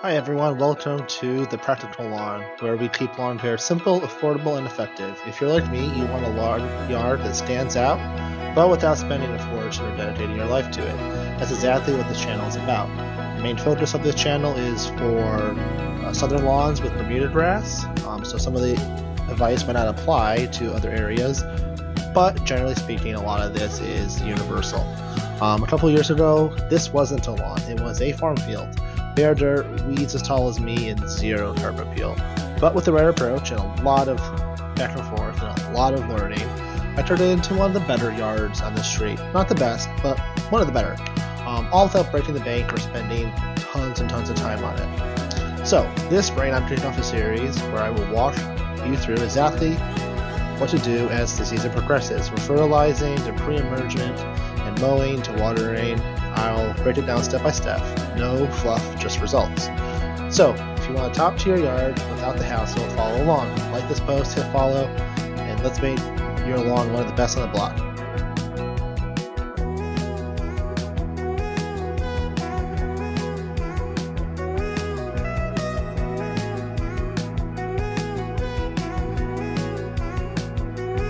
Hi everyone, welcome to the Practical Lawn, where we keep lawn care simple, affordable, and effective. If you're like me, you want a lawn yard that stands out, but without spending a fortune or dedicating your life to it. That's exactly what this channel is about. The main focus of this channel is for southern lawns with Bermuda grass, so some of the advice might not apply to other areas, but generally speaking, a lot of this is universal. A couple years ago, this wasn't a lawn, it was a farm field. Bare dirt, weeds as tall as me, and zero curb appeal. But with the right approach and a lot of back and forth and a lot of learning, I turned it into one of the better yards on the street. Not the best, but one of the better. All without breaking the bank or spending tons and tons of time on it. So, this spring I'm kicking off a series where I will walk you through exactly what to do as the season progresses, from fertilizing to pre-emergent and mowing to watering. I'll break it down step by step. No fluff, just results. So, if you want a top tier yard without the hassle, follow along. Like this post, hit follow, and let's make your lawn one of the best on the block.